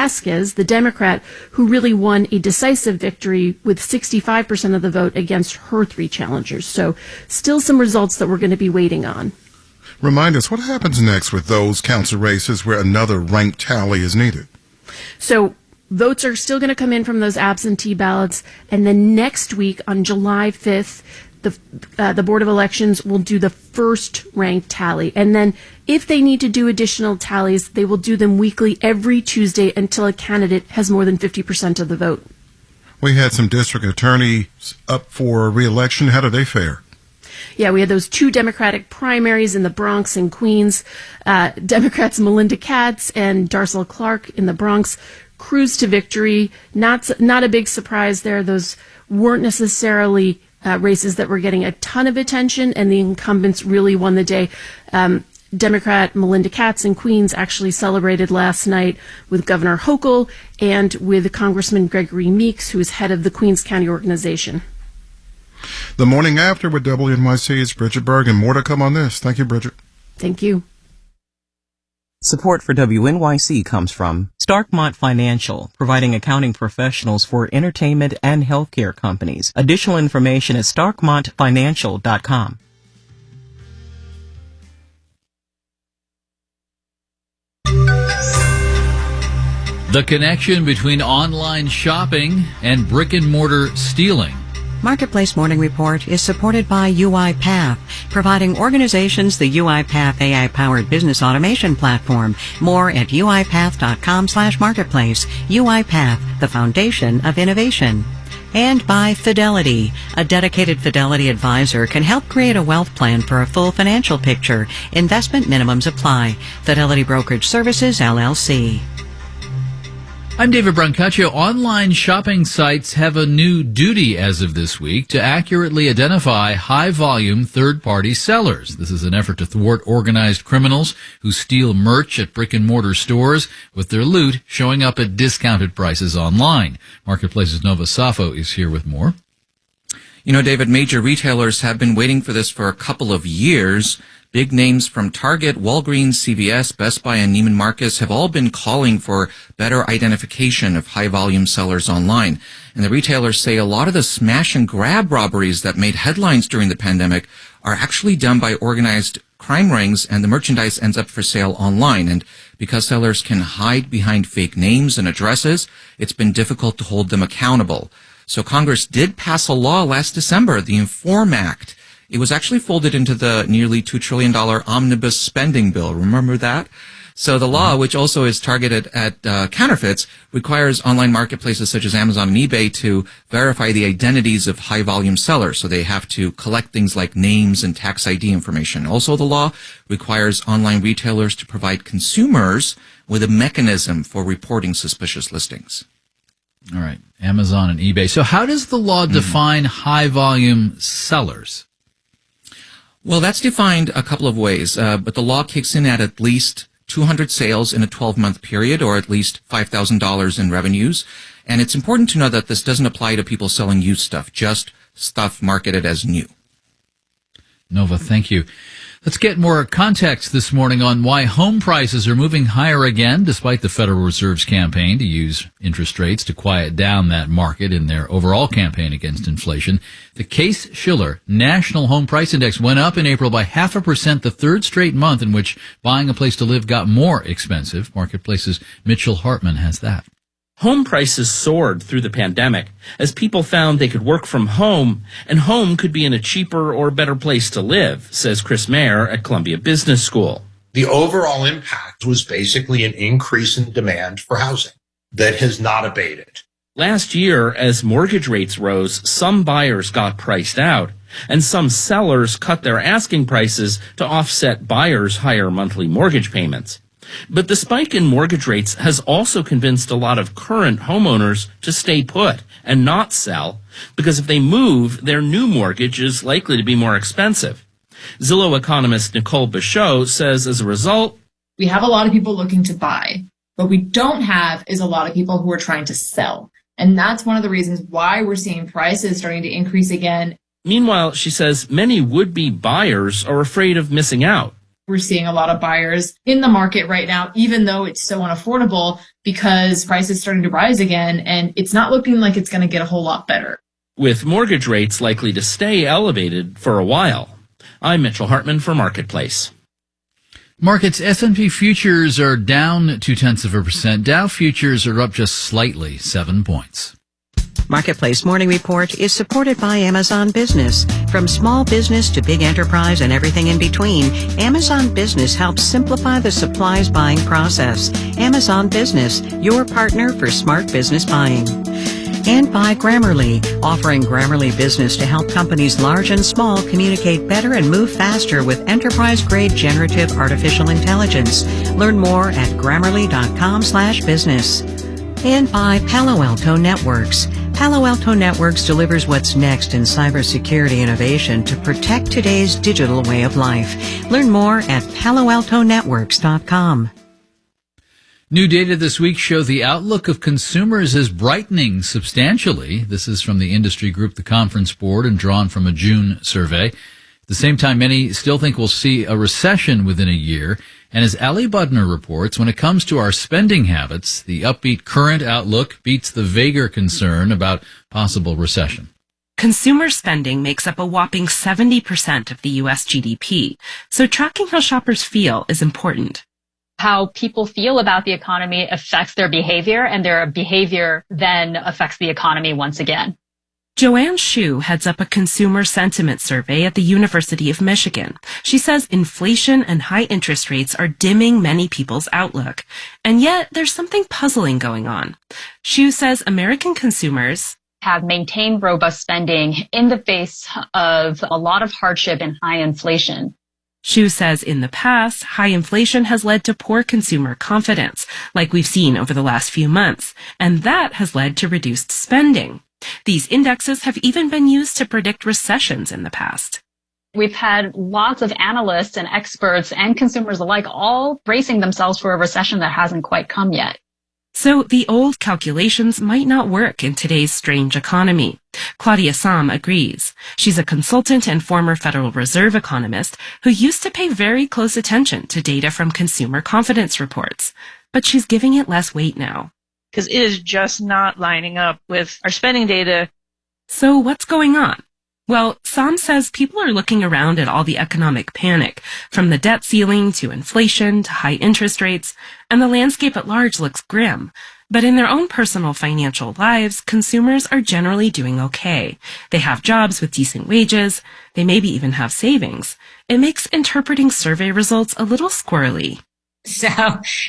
Vasquez, the Democrat, who really won a decisive victory with 65% of the vote against her three challengers. So still some results that we're going to be waiting on. Remind us, what happens next with those council races where another ranked tally is needed? So votes are still going to come in from those absentee ballots, and then next week on July 5th, the Board of Elections will do the first ranked tally. And then if they need to do additional tallies, they will do them weekly every Tuesday until a candidate has more than 50% of the vote. We had some district attorneys up for re-election. How did they fare? Yeah, we had those two Democratic primaries in the Bronx and Queens. Democrats Melinda Katz and Darcel Clark in the Bronx cruised to victory. Not a big surprise there. Those weren't necessarily races that were getting a ton of attention, and the incumbents really won the day. Democrat Melinda Katz in Queens actually celebrated last night with Governor Hochul and with Congressman Gregory Meeks, who is head of the Queens County organization. The morning after with WNYC's Bridget Berg, and more to come on this. Thank you, Bridget. Thank you. Support for WNYC comes from Starkmont Financial, providing accounting professionals for entertainment and healthcare companies. Additional information at starkmontfinancial.com. The connection between online shopping and brick-and-mortar stealing. Marketplace Morning Report is supported by UiPath, providing organizations the UiPath AI-powered business automation platform. More at uipath.com/marketplace. UiPath, the foundation of innovation. And by Fidelity. A dedicated Fidelity advisor can help create a wealth plan for a full financial picture. Investment minimums apply. Fidelity Brokerage Services, LLC. I'm David Brancaccio. Online shopping sites have a new duty as of this week to accurately identify high-volume third-party sellers. This is an effort to thwart organized criminals who steal merch at brick-and-mortar stores, with their loot showing up at discounted prices online. Marketplace's Nova Safo is here with more. You know, David, major retailers have been waiting for this for a couple of years. Big names from Target, Walgreens, CVS, Best Buy, and Neiman Marcus have all been calling for better identification of high-volume sellers online. And the retailers say a lot of the smash-and-grab robberies that made headlines during the pandemic are actually done by organized crime rings, and the merchandise ends up for sale online. And because sellers can hide behind fake names and addresses, it's been difficult to hold them accountable. So Congress did pass a law last December, the Inform Act. It was actually folded into the nearly $2 trillion omnibus spending bill. Remember that? So the law, which also is targeted at counterfeits, requires online marketplaces such as Amazon and eBay to verify the identities of high-volume sellers. So they have to collect things like names and tax ID information. Also, the law requires online retailers to provide consumers with a mechanism for reporting suspicious listings. All right, Amazon and eBay. So how does the law define high-volume sellers? Well, that's defined a couple of ways, but the law kicks in at least 200 sales in a 12-month period, or at least $5,000 in revenues. And it's important to know that this doesn't apply to people selling used stuff, just stuff marketed as new. Nova, thank you. Let's get more context this morning on why home prices are moving higher again, despite the Federal Reserve's campaign to use interest rates to quiet down that market in their overall campaign against inflation. The Case-Shiller National Home Price Index went up in April by 0.5%, the third straight month in which buying a place to live got more expensive. Marketplace's Mitchell Hartman has that. Home prices soared through the pandemic as people found they could work from home, and home could be in a cheaper or better place to live, says Chris Mayer at Columbia Business School. The overall impact was basically an increase in demand for housing that has not abated. Last year, as mortgage rates rose, some buyers got priced out, and some sellers cut their asking prices to offset buyers' higher monthly mortgage payments. But the spike in mortgage rates has also convinced a lot of current homeowners to stay put and not sell, because if they move, their new mortgage is likely to be more expensive. Zillow economist Nicole Bichot says as a result, we have a lot of people looking to buy. What we don't have is a lot of people who are trying to sell. And that's one of the reasons why we're seeing prices starting to increase again. Meanwhile, she says many would-be buyers are afraid of missing out. We're seeing a lot of buyers in the market right now, even though it's so unaffordable, because prices starting to rise again, and it's not looking like it's going to get a whole lot better. With mortgage rates likely to stay elevated for a while. I'm Mitchell Hartman for Marketplace. Markets, S&P futures are down 0.2%. Dow futures are up just slightly, 7 points. Marketplace Morning Report is supported by Amazon Business. From small business to big enterprise and everything in between, Amazon Business helps simplify the supplies buying process. Amazon Business, your partner for smart business buying. And by Grammarly, offering Grammarly Business to help companies large and small communicate better and move faster with enterprise-grade generative artificial intelligence. Learn more at grammarly.com/business. And by Palo Alto Networks. Palo Alto Networks delivers what's next in cybersecurity innovation to protect today's digital way of life. Learn more at paloaltonetworks.com. New data this week show the outlook of consumers is brightening substantially. This is from the industry group, the Conference Board, and drawn from a June survey. At the same time, many still think we'll see a recession within a year. And as Ali Budner reports, when it comes to our spending habits, the upbeat current outlook beats the vaguer concern about possible recession. Consumer spending makes up a whopping 70% of the U.S. GDP, so tracking how shoppers feel is important. How people feel about the economy affects their behavior, and their behavior then affects the economy once again. Joanne Shu heads up a consumer sentiment survey at the University of Michigan. She says inflation and high interest rates are dimming many people's outlook. And yet, there's something puzzling going on. Shu says American consumers have maintained robust spending in the face of a lot of hardship and high inflation. Shu says in the past, high inflation has led to poor consumer confidence, like we've seen over the last few months, and that has led to reduced spending. These indexes have even been used to predict recessions in the past. We've had lots of analysts and experts and consumers alike all bracing themselves for a recession that hasn't quite come yet. So the old calculations might not work in today's strange economy. Claudia Sahm agrees. She's a consultant and former Federal Reserve economist who used to pay very close attention to data from consumer confidence reports, but she's giving it less weight now. Because it is just not lining up with our spending data. So what's going on? Well, Sam says people are looking around at all the economic panic, from the debt ceiling to inflation to high interest rates, and the landscape at large looks grim. But in their own personal financial lives, consumers are generally doing okay. They have jobs with decent wages. They maybe even have savings. It makes interpreting survey results a little squirrely. So,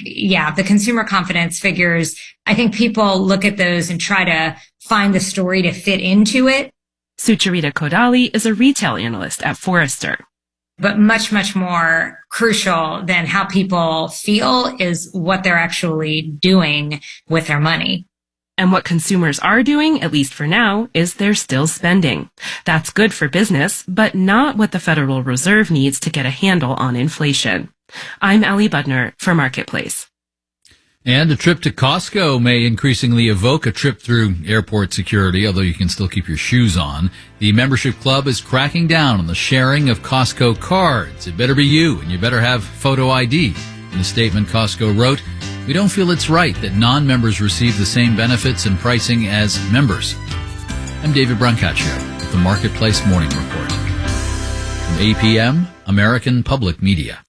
yeah, the consumer confidence figures, I think people look at those and try to find the story to fit into it. Sucharita Kodali is a retail analyst at Forrester. But much, much more crucial than how people feel is what they're actually doing with their money. And what consumers are doing, at least for now, is they're still spending. That's good for business, but not what the Federal Reserve needs to get a handle on inflation. I'm Ali Budner for Marketplace. And a trip to Costco may increasingly evoke a trip through airport security, although you can still keep your shoes on. The membership club is cracking down on the sharing of Costco cards. It better be you, and you better have photo ID. In a statement, Costco wrote, "We don't feel it's right that non-members receive the same benefits and pricing as members." I'm David Brancaccio with the Marketplace Morning Report. From APM, American Public Media.